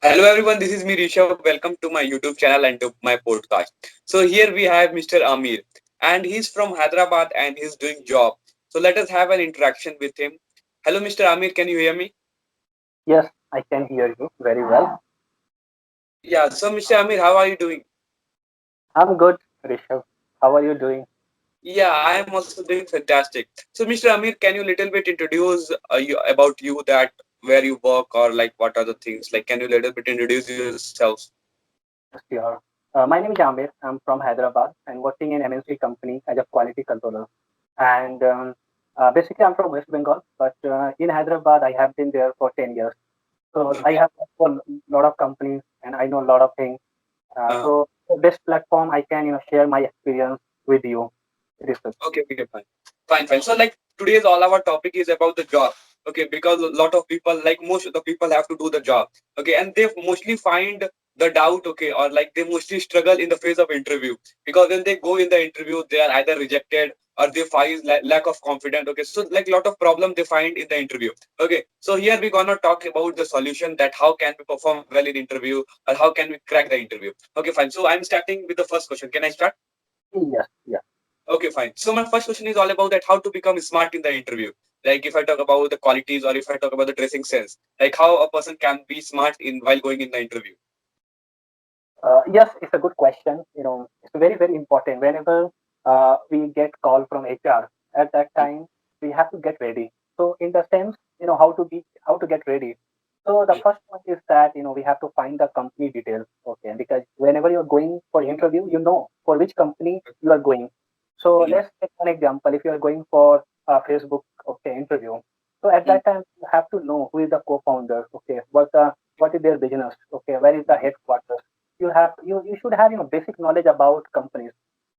Hello everyone, this is me Rishabh. Welcome to my YouTube channel and to my podcast. So here we have Mr. Amir and he's from Hyderabad and he's doing job. So let us have an interaction with him. Hello Mr. Amir, can you hear me? Yes, I can hear you very well. Yeah, so Mr. Amir, how are you doing? I'm good, Rishabh. How are you doing? Yeah, I am also doing fantastic. So Mr. Amir, can you little bit introduce about you that where you work or like what are the things? Like can you little bit introduce yourself? Yes, you are. My name is Amir. I'm from Hyderabad and working in MNC company as a quality controller. And basically, I'm from West Bengal, but in Hyderabad, I have been there for 10 years. So I Okay. have worked for a lot of companies and I know a lot of things. Uh, So the best platform I can, share my experience with you. Rishabh. okay, fine. Fine. So like today's all our topic is about the job. Okay, because a lot of people, like most of the people have to do the job. Okay, and they mostly find the doubt, okay, or like they mostly struggle in the phase of interview. Because when they go in the interview, they are either rejected or they find lack of confidence. Okay, so like lot of problem they find in the interview. Okay, so here we're gonna talk about the solution that how can we perform well in interview or how can we crack the interview. Okay, fine. So I'm starting with the first question. Can I start? Yes, yes. Okay, fine. So my first question is all about that how to become smart in the interview. Like if I talk about the qualities or if I talk about the dressing sense, like how a person can be smart in while going in the interview. Yes, it's a good question. It's very, very important. Whenever we get call from HR, at that time we have to get ready. So, in the sense, how to get ready. So, the first one is that we have to find the company details. Okay, because whenever you're going for interview, you know for which company you are going. So, Mm-hmm. let's take one example. If you are going for a Facebook interview, so at that time you have to know who is the co-founder. Okay, what is their business. Okay, where is the headquarters. You should have basic knowledge about companies.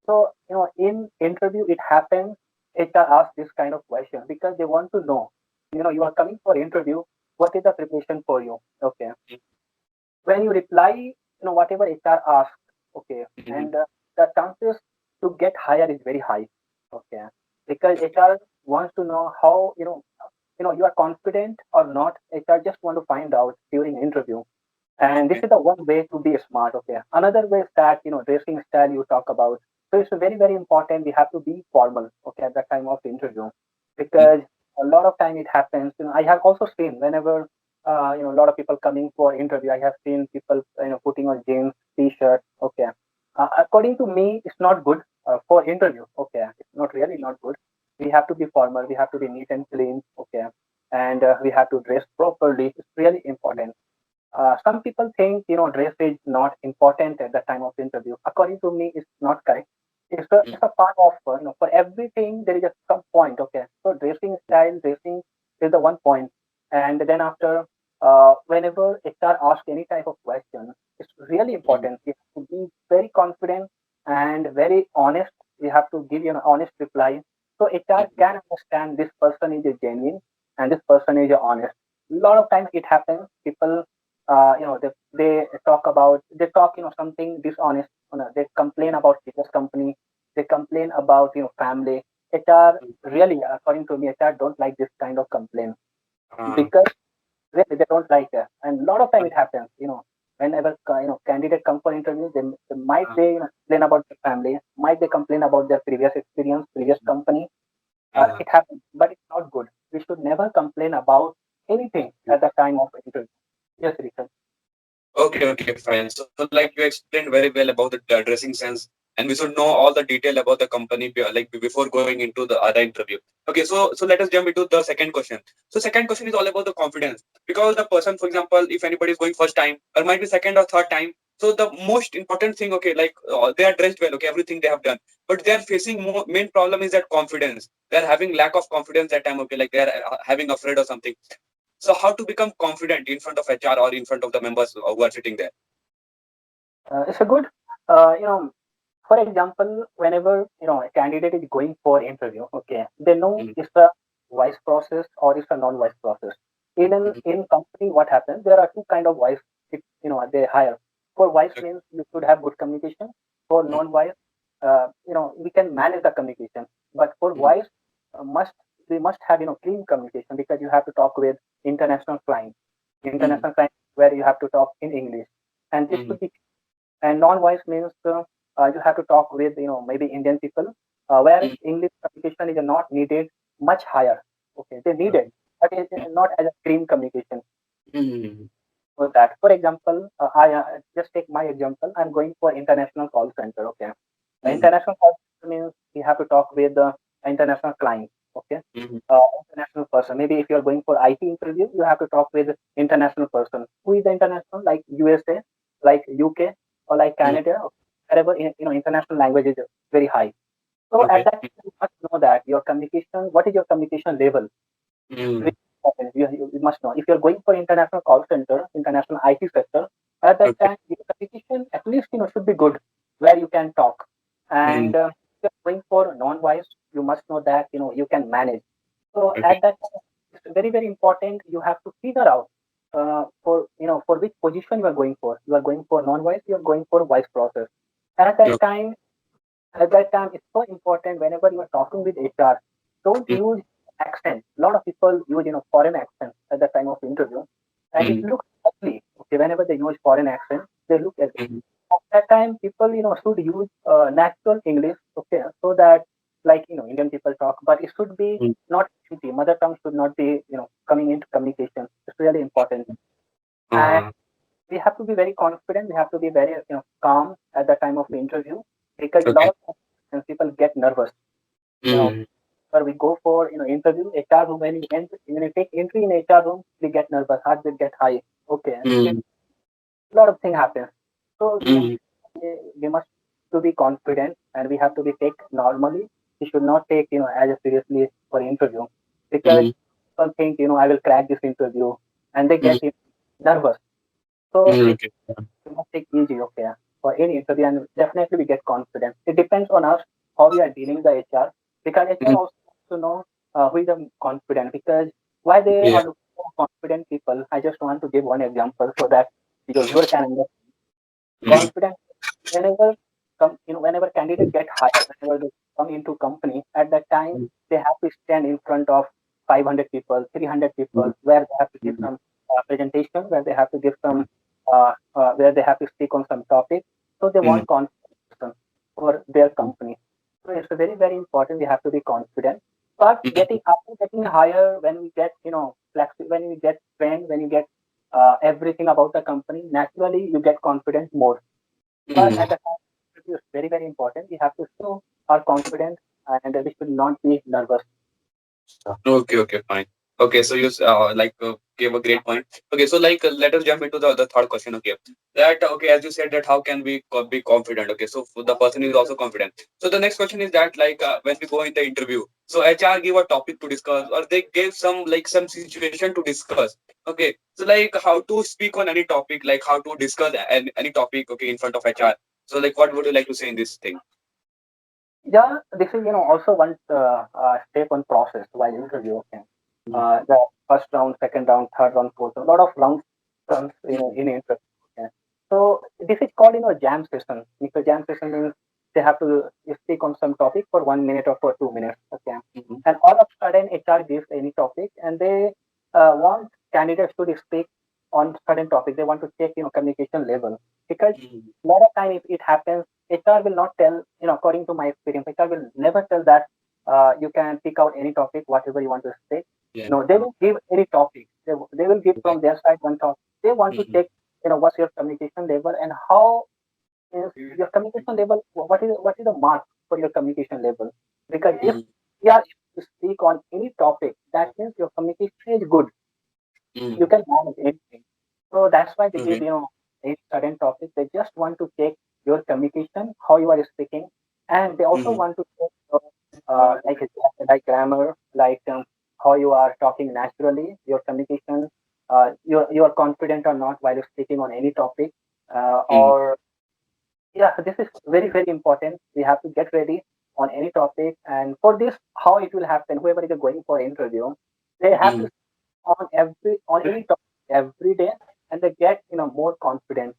So in interview it happens, HR asks this kind of question because they want to know, you are coming for interview, what is the preparation for you. Okay, when you reply, whatever HR asks. Okay, Mm-hmm. and the chances to get higher is very high. Okay, because HR wants to know how you are confident or not. HR just want to find out during interview, and this Okay. is the one way to be smart. Okay, another way is that dressing style you talk about. So it's very, very important. We have to be formal. Okay, at the time of interview, because a lot of time it happens. I have also seen whenever a lot of people coming for interview. I have seen people putting on jeans, t-shirt. Okay, according to me, it's not good for interview. Okay, it's not really not good. We have to be formal. We have to be neat and clean. Okay, and we have to dress properly. It's really important. Some people think dress is not important at the time of interview. According to me, it's not correct. It's a part of for everything there is a some point. Okay, so dressing style, dressing is the one point, and then after whenever HR asks any type of question, it's really Mm-hmm. important. We have to be very confident and very honest. We have to give an honest reply, so HR can understand this person is a genuine and this person is a honest. A lot of times it happens. People they talk something dishonest. They complain about business company. They complain about family. HR really, according to me, HR don't like this kind of complaint Uh, because really they don't like that. And a lot of time it happens. Whenever candidate come for interview, they might uh, they complain about their family, might they complain about their previous experience, previous company. uh, It happens, but it's not good. We should never complain about anything at the time of interview. Yes, Richard. okay, fine. So like you explained very well about the dressing sense, and we should know all the detail about the company like before going into the other interview. Okay, so let us jump into the second question. So second question is all about the confidence because the person, for example, if anybody is going first time or might be second or third time. So the most important thing, okay, like they are dressed well, okay, everything they have done, but they are facing main problem is that confidence. They are having lack of confidence that time, okay, like they are having afraid or something. So how to become confident in front of HR or in front of the members who are sitting there? It's a good, for example, whenever a candidate is going for interview, okay, they know Mm, it's a voice process or it's a non-voice process. mhm. In company, what happens? There are two kind of voice. They hire. For voice Okay. means you should have good communication. For Mm, non-voice, we can manage the communication. But for mhm, voice, must we must have clean communication because you have to talk with international clients. mhm, International clients where you have to talk in English, and this Mm-hmm. could be. And non-voice means you have to talk with maybe Indian people, where English communication is not needed much higher. Okay, they need it, but it's not as a screen communication. Mm-hmm. For that, for example, I just take my example. I'm going for international call center. Okay, international call center means you have to talk with the international client. Okay, Mm-hmm. international person. Maybe if you're going for IT interview, you have to talk with international person. Who is the international? Like USA, like UK, or like Mm-hmm. Canada, wherever international language is very high. So at Okay. that time, you must know that your communication. What is your communication level? Mm-hmm. Very important. You must know. If you're going for international call center, international IT sector, at that Okay. time, your communication at least should be good, where you can talk. Mm-hmm. And if you're going for non-voice, you must know that you can manage. So Okay. at that time, it's very very important. You have to figure out for for which position you are going for. You are going for non-voice. You are going for voice process. At that Okay. time, it's so important whenever you are talking with HR, don't use accent. A lot of people use foreign accent at the time of interview, and it Mm-hmm. looks ugly. Okay, whenever they use foreign accent, they look ugly. Mm-hmm. At that time, people should use natural English. Okay, so that like Indian people talk, but it should be not Hindi. Mother tongue should not be coming into communication. It's really important, and Uh-huh. we have to be very confident. We have to be very calm at the time of the interview, because a Okay. lot of times people get nervous. You know, Mm-hmm. where we go for interview HR room, when you take entry in HR room, we get nervous, heart rate get high. Okay, Mm-hmm. a lot of thing happens. So Mm-hmm. we must to be confident, and we have to be take normally. We should not take as a seriously for interview, because people think I will crack this interview, and they get nervous. So Mm-hmm. Okay. we must take easy, okay, for any interview, and definitely we get confident. It depends on us how we are dealing the HR, because HR Mm-hmm. also wants to know who is the confident, because why they Yeah. are looking for confident people. I just want to give one example so that your viewer can understand. Mm-hmm. Confident whenever whenever candidate get hired, whenever they come into company, at that time they have to stand in front of 500 people, 300 people, where they have to give Mm-hmm. some presentation, where they have to give some where they have to speak on some topic. So they Mm-hmm. want confidence for their company. So it's very very important. We have to be confident. But Mm-hmm. after getting higher, when we get when we get trained, when you get everything about the company, naturally you get confident more. But at Mm-hmm. the time, it is very, very important. We have to show our confidence, and we should not be nervous. Okay, okay, fine. Okay, so you gave a great point. Okay, so let us jump into the third question. Okay, that okay, as you said that how can we be confident? Okay, so the person is also confident. So the next question is that when we go in the interview, so HR give a topic to discuss, or they gave some situation to discuss. Okay, so how to speak on any topic, like how to discuss any topic. Okay, in front of HR. So what would you like to say in this thing? Yeah, this is also one step on process while interview. Okay. The first round, second round, third round, fourth round, a lot of rounds comes in interview. Okay. So this is called jam session. Because jam session means they have to speak on some topic for 1 minute or for 2 minutes. Okay. Mm-hmm. And all of a sudden HR gives any topic, and they want candidates to speak on certain topic. They want to check communication level, because Mm-hmm. a lot of time if it happens, HR will not tell, according to my experience, HR will never tell that you can pick out any topic, whatever you want to say. Yeah. No, they will give any topic. They will give from their side one topic. They want to Mm-hmm. check, what's your communication level, and how is your communication level, what is the mark for your communication level. Because if Mm-hmm. you are able to speak on any topic, that means your communication is good. You Mm-hmm. can manage anything. So that's why they give, Okay. a certain topic. They just want to check your communication, how you are speaking, and they also Mm-hmm. want to check like grammar, like how you are talking naturally, your communication, you are confident or not while you're speaking on any topic, Mm-hmm. or yeah, this is very very important. We have to get ready on any topic, and for this, how it will happen? Whoever is going for interview, they have to on any topic every day, and they get more confidence.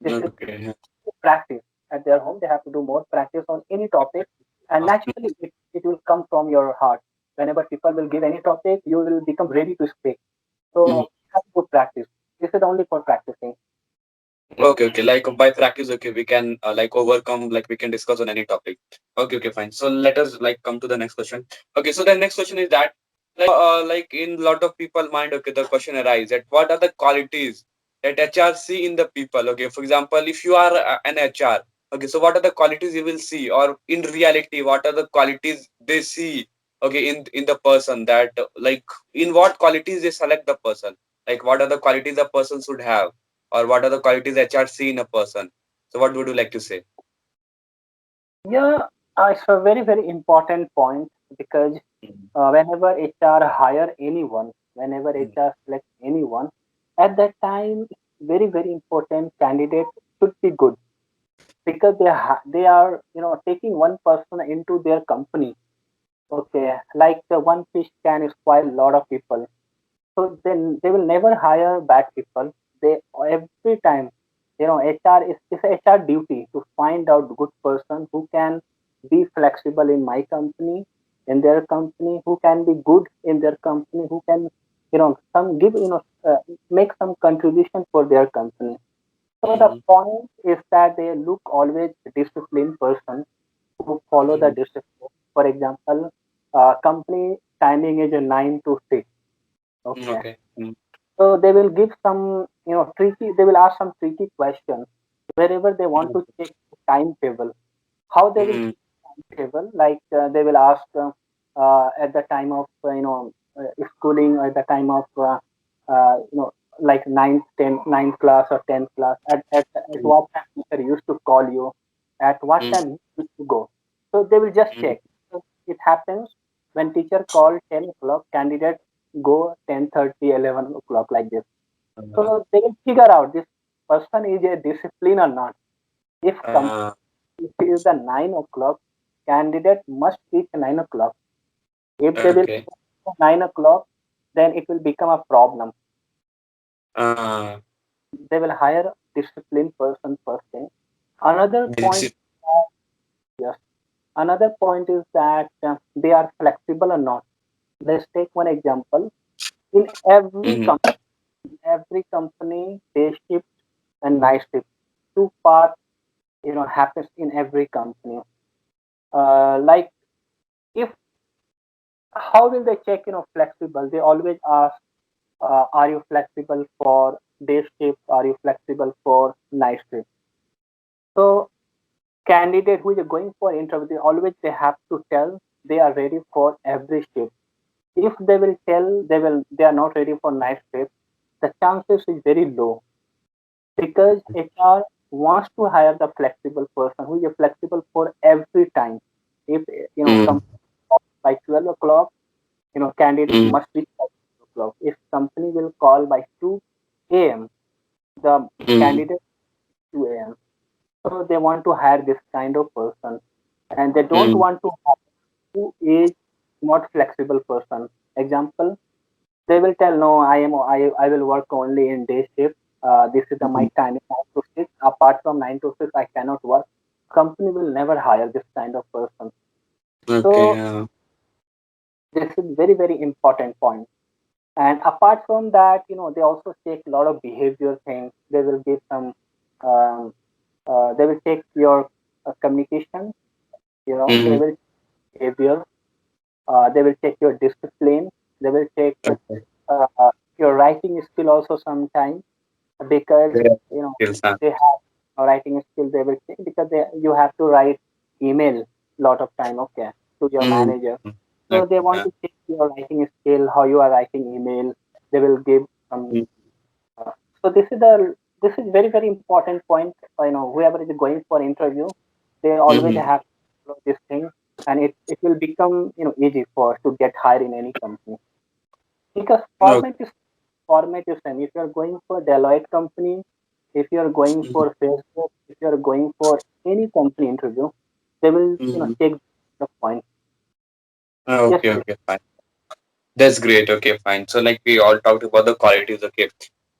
This is Okay. practice at their home. They have to do more practice on any topic, and naturally it will come from your heart. Whenever people will give any topic, you will become ready to speak. Mhm. So have to practice. This is only for practicing. Okay, okay. Like by practice, okay, we can like overcome, like we can discuss on any topic. Okay, okay, fine. So let us like come to the next question. Okay, so the next question is that like in lot of people mind, okay, the question arises that what are the qualities that HR see in the people? Okay, for example, if you are an HR, okay, so what are the qualities you will see, or in reality, what are the qualities they see? Okay, in the person that like in what qualities they select the person? Like what are the qualities a person should have? Or what are the qualities HR see in a person? So what would you like to say? Yeah, it's a very, very important point because whenever HR hire anyone, whenever Mm, HR select anyone, at that time, very, very important candidate should be good because they are taking one person into their company. Okay, like the one fish can spoil a lot of people. So then they will never hire bad people. They every time, HR is it's a HR duty to find out good person who can be flexible in my company, in their company, who can be good in their company, who can, some give, make some contribution for their company. So the mm, point is that they look always disciplined person who follow the mm, discipline. For example, company timing is a 9 to 6. Okay, okay. Mm, so they will give some, tricky, they will ask some tricky questions wherever they want to check timetable. How they will mm, check timetable? Like they will ask at the time of, schooling, or at the time of, like ninth class or 10th class, at mm, what time teacher used to call you, at what mm, time you used to go. So they will just mm, check. So it happens when teacher call 10 o'clock, candidate go 10:30, 11 o'clock like this. So they will figure out this person is a discipline or not. If uh, if it is the 9 o'clock, candidate must reach 9 o'clock. If they will okay. 9 o'clock, then it will become a problem. Uh, They will hire disciplined person first thing. Another point, this yes, another point is that they are flexible or not. Let's take one example. In mm, every company, day shift and night shift, two parts, happens in every company. Like if how will they check, flexible? They always ask, are you flexible for day shift? Are you flexible for night shift? So candidate who is going for interview, they have to tell they are ready for every shift. If they will tell they are not ready for night shift, the chances is very low because HR wants to hire the flexible person who is flexible for every time. If mm, company by 12 o'clock, candidate mm, must reach by 2 o'clock. If company will call by 2 a.m., the mm, candidate 2 a.m. So they want to hire this kind of person, and they don't mm, want to hire who is not flexible person. Example, they will tell no, I will work only in day shift. This is my mm, timing 9 to 6. Apart from 9 to 6, I cannot work. Company will never hire this kind of person. okay. So this is very, very important point. And apart from that, they also check a lot of behavior things. They will give some, um, they will check your communication. They Mm, will behavior. They will check your discipline. They will check okay. your writing skill also sometimes because There are you know skills, huh? they have a writing skill. They will check because you have to write email lot of time. Okay, to your Mm, manager. mm, So okay. they want to check your writing skill, how you are writing email. They will give some. Mm, Uh, so this is very, very important point. Whoever is going for interview, they always mm, have to follow this thing, and it will become easy for to get hired in any company because okay. format is same. If you are going for Deloitte company, if you are going Mm, for Facebook, if you are going for any company interview, they will mm, check the point. Yes, okay, please. okay, fine. That's great. Okay, fine. So like we all talked about the qualities. Okay.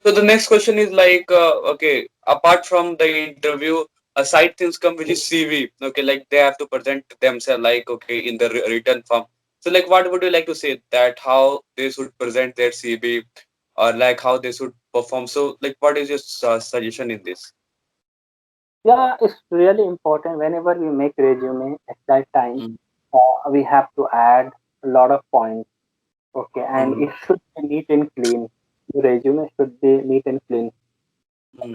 So the next question is like, okay, apart from the interview, aside things come which is CV. Okay, like they have to present themselves like okay in the written form. So like, what would you like to say that how they should present their CV? or like how they should perform. So like what is your suggestion in this? Yeah, it's really important whenever we make resume at that time. Mm, We have to add a lot of points. Okay, and mm, it should be neat and clean. The resume should be neat and clean.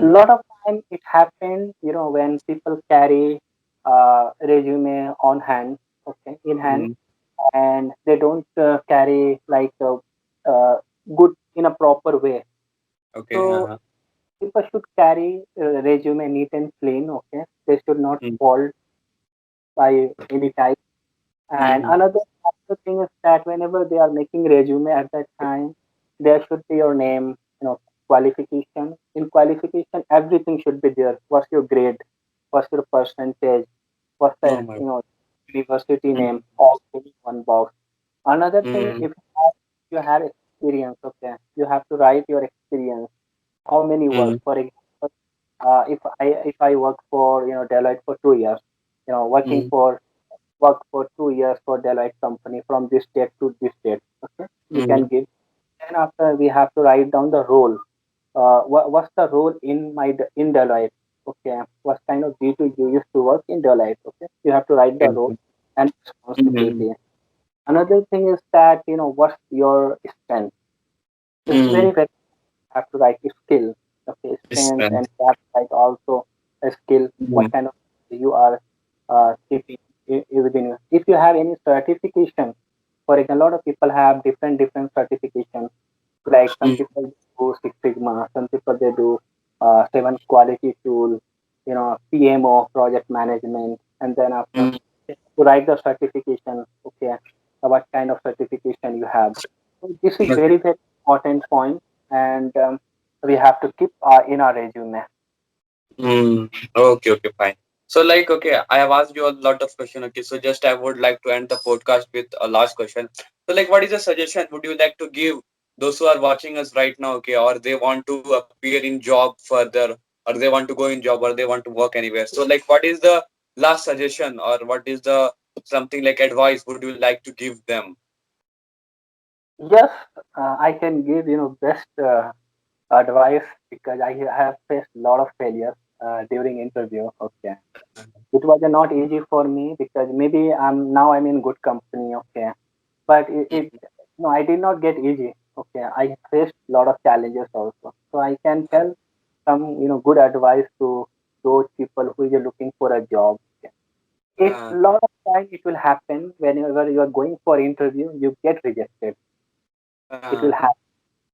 A mm, lot of time it happens, when people carry resume on hand, okay, in hand, mm. and they don't carry like good in a proper way. Okay. So Uh-huh. people should carry resume neat and clean. Okay, they should not Mm, fall by any type. And mm, another thing is that whenever they are making resume at that time, there should be your name, qualification. In qualification, everything should be there. What's your grade? What's your percentage? What's oh the my. university Mm, name? All in one box. Another thing, mm, if you have experience, okay, you have to write your experience. How many work? mm, For example, if I work for Deloitte for 2 years, working mm, for work for 2 years for Deloitte company from this state to this state. Okay, you mm, can give. Then after we have to write down the role. What's the role in Deloitte? Okay, what kind of duty you used to work in Deloitte? Okay, you have to write the role okay. and Mm, responsibility. Another thing is that what's your strength. It's mm. very have to write skill. Okay, strength, Strength. and you have to write also a skill. What Mm, kind of you are keeping within you. If you have any certification, for example, a lot of people have different certifications. Like some mm, people do Six Sigma, some people they do Seven Quality Tool, PMO, project management, and then after mm. to write the certification. Okay, what kind of certification you have. So this is Okay. very important point, and we have to keep in our resume. Mm. Okay, okay, fine. So, like, okay, I have asked you a lot of questions. Okay, so just I would like to end the podcast with a last question. So, like, what is a suggestion would you like to give those who are watching us right now? Okay, or they want to appear in job further, or they want to go in job, or they want to work anywhere. So, like, what is the last suggestion, or what is the something like advice would you like to give them? Yes, I can give best advice because I have faced a lot of failures during interview. Okay, it was not easy for me because maybe I'm in good company. Okay, but it no, I did not get easy. Okay, I faced a lot of challenges also. So I can tell some good advice to those people who is looking for a job. Okay. It Uh, lot of time it will happen whenever you are going for interview, you get rejected. It will uh, happen.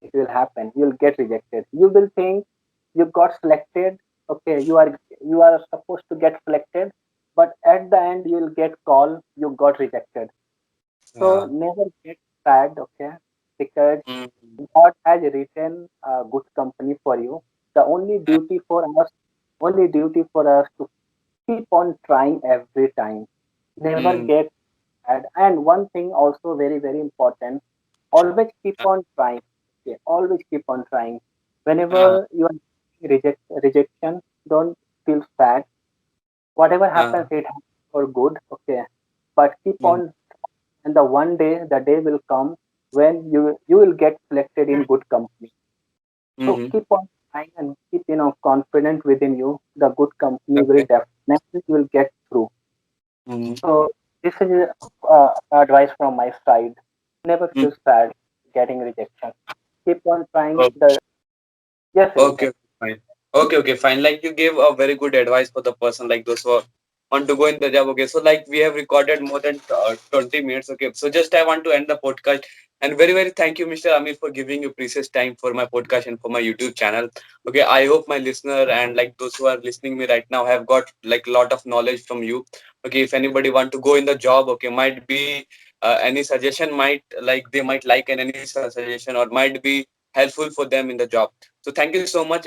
It will happen. You'll get rejected. You will think you got selected. Okay, you are supposed to get selected, but at the end you'll get call. You got rejected. So uh, never get sad. Okay, because mm, God has written a good company for you. The only duty for us to keep on trying every time. Never mm, get sad. And one thing also very very important. Always keep uh, on trying. Okay, always keep on trying. uh, Whenever you are rejection, don't feel sad. Whatever happens, uh, it happens for good. Okay, but keep mm, on, and the day will come when you will get selected in good company. So mm, keep on trying and keep confident within you. The good company will okay. definitely will get through. Mm, So this is advice from my side. Never mm. feel sad getting rejection. Keep on trying. The Yes, yes, Okay, fine. Okay, okay, fine. Like you gave a very good advice for the person like those who want to go in the job. Okay, so like we have recorded more than 20 minutes. Okay, so just I want to end the podcast. And very, very thank you, Mr. Amir, for giving your precious time for my podcast and for my YouTube channel. Okay, I hope my listener and like those who are listening me right now have got like a lot of knowledge from you. Okay, if anybody want to go in the job, okay, might be any suggestion might like they might like and any suggestion or might be helpful for them in the job. So thank you so much.